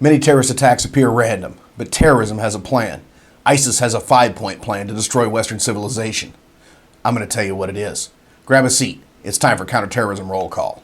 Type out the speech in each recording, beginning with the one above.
Many terrorist attacks appear random, but terrorism has a plan. ISIS has a 5-point plan to destroy Western civilization. I'm going to tell you what it is. Grab a seat. It's time for Counter-Terrorism Roll Call.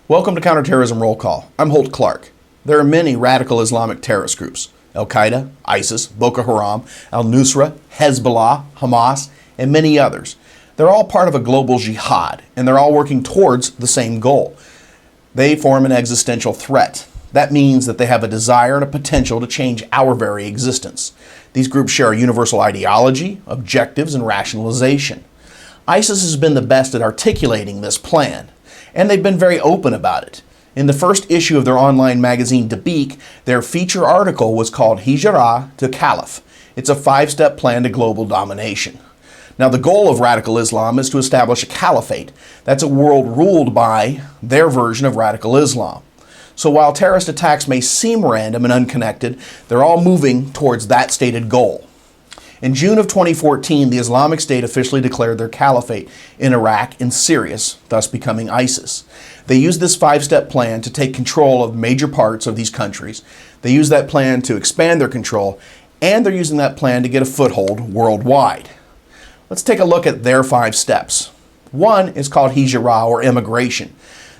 Welcome to Counterterrorism Roll Call. I'm Holt Clark. There are many radical Islamic terrorist groups: Al-Qaeda, ISIS, Boko Haram, Al-Nusra, Hezbollah, Hamas, and many others. They're all part of a global jihad, and they're all working towards the same goal. They form an existential threat. That means that they have a desire and a potential to change our very existence. These groups share a universal ideology, objectives, and rationalization. ISIS has been the best at articulating this plan, and they've been very open about it. In the first issue of their online magazine, Dabiq, their feature article was called Hijrah to Caliph. It's a 5-step plan to global domination. Now, the goal of radical Islam is to establish a caliphate. That's a world ruled by their version of radical Islam. So while terrorist attacks may seem random and unconnected, they're all moving towards that stated goal. In June of 2014, the Islamic State officially declared their caliphate in Iraq and Syria, thus becoming ISIS. They used this 5-step plan to take control of major parts of these countries. They used that plan to expand their control, and they're using that plan to get a foothold worldwide. Let's take a look at their 5 steps. One is called Hijrah, or immigration.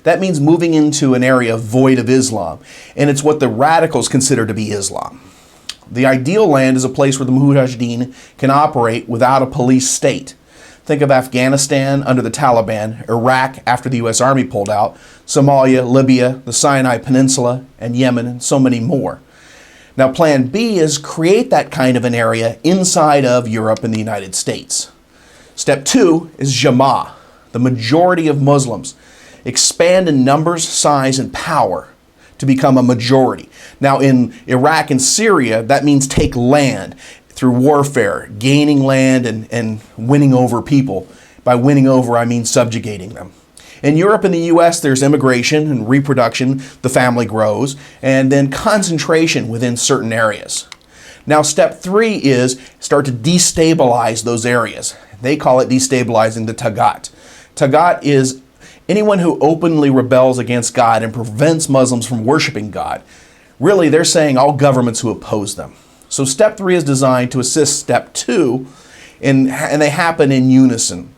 That means moving into an area void of Islam, and it's what the radicals consider to be Islam. The ideal land is a place where the Mujahideen can operate without a police state. Think of Afghanistan under the Taliban, Iraq after the U.S. Army pulled out, Somalia, Libya, the Sinai Peninsula, and Yemen, and so many more. Now, Plan B is create that kind of an area inside of Europe and the United States. Step 2 is Jama'ah, the majority of Muslims. Expand in numbers, size, and power to become a majority. Now, in Iraq and Syria, that means take land through warfare, gaining land and winning over people. By winning over, I mean subjugating them. In Europe and the U.S., there's immigration and reproduction, the family grows, and then concentration within certain areas. Now, step 3 is start to destabilize those areas. They call it destabilizing the Tagat. Tagat is anyone who openly rebels against God and prevents Muslims from worshiping God. Really, they're saying all governments who oppose them. So step 3 is designed to assist step 2, and they happen in unison.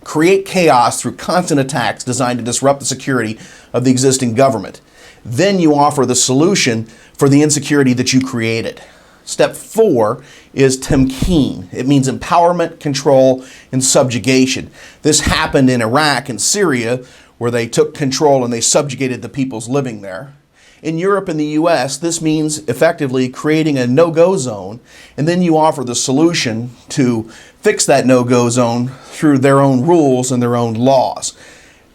Create chaos through constant attacks designed to disrupt the security of the existing government. Then you offer the solution for the insecurity that you created. Step 4 is Tamkeen. It means empowerment, control, and subjugation. This happened in Iraq and Syria, where they took control and they subjugated the peoples living there. In Europe and the U.S., this means effectively creating a no-go zone, and then you offer the solution to fix that no-go zone through their own rules and their own laws.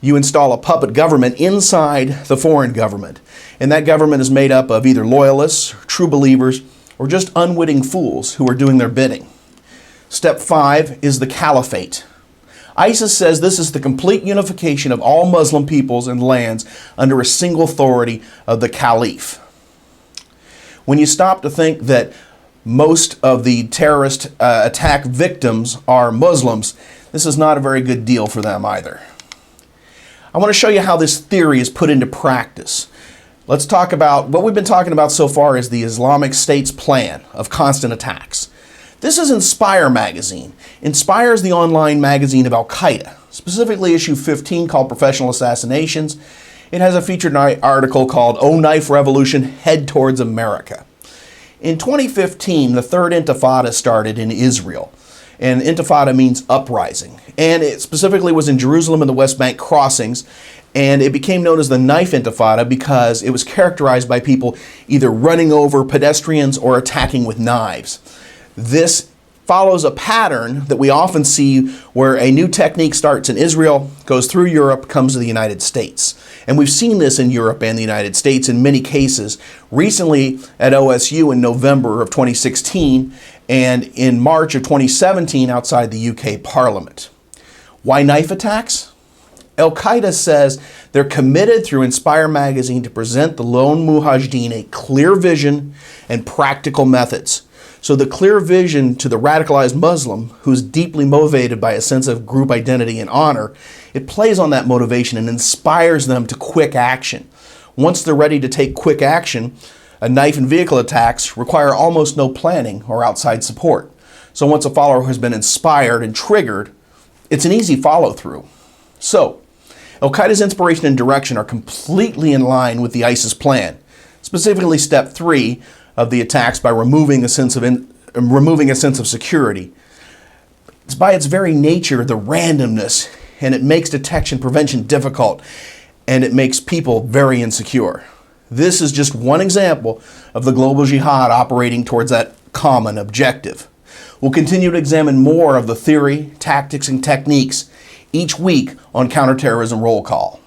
You install a puppet government inside the foreign government, and that government is made up of either loyalists, true believers, or just unwitting fools who are doing their bidding. Step 5 is the caliphate. ISIS says this is the complete unification of all Muslim peoples and lands under a single authority of the caliph. When you stop to think that most of the terrorist attack victims are Muslims, this is not a very good deal for them either. I want to show you how this theory is put into practice. Let's talk about what we've been talking about so far is the Islamic State's plan of constant attacks. This is Inspire magazine. Inspire is the online magazine of Al-Qaeda, specifically issue 15 called Professional Assassinations. It has a featured article called Oh Knife Revolution, Head Towards America. In 2015, the third intifada started in Israel. And intifada means uprising. And it specifically was in Jerusalem and the West Bank crossings. And it became known as the Knife Intifada because it was characterized by people either running over pedestrians or attacking with knives. This follows a pattern that we often see where a new technique starts in Israel, goes through Europe, comes to the United States. And we've seen this in Europe and the United States in many cases. Recently at OSU in November of 2016 and in March of 2017 outside the UK Parliament. Why knife attacks? Al-Qaeda says they're committed through Inspire magazine to present the lone mujahideen a clear vision and practical methods. So the clear vision to the radicalized Muslim who's deeply motivated by a sense of group identity and honor, it plays on that motivation and inspires them to quick action. Once they're ready to take quick action, a knife and vehicle attacks require almost no planning or outside support. So once a follower has been inspired and triggered, it's an easy follow-through. So, Al-Qaeda's inspiration and direction are completely in line with the ISIS plan, specifically step 3 of the attacks by removing a sense of security. It's by its very nature the randomness, and it makes detection prevention difficult, and it makes people very insecure. This is just one example of the global jihad operating towards that common objective. We'll continue to examine more of the theory, tactics, and techniques each week on Counterterrorism Roll Call.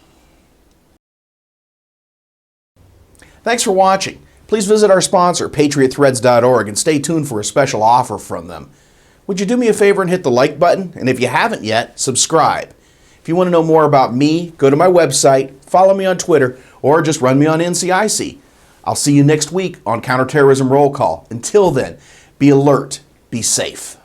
Thanks for watching. Please visit our sponsor, patriotthreads.org, and stay tuned for a special offer from them. Would you do me a favor and hit the like button? And if you haven't yet, subscribe. If you want to know more about me, go to my website, follow me on Twitter, or just run me on NCIC. I'll see you next week on Counterterrorism Roll Call. Until then, be alert, be safe.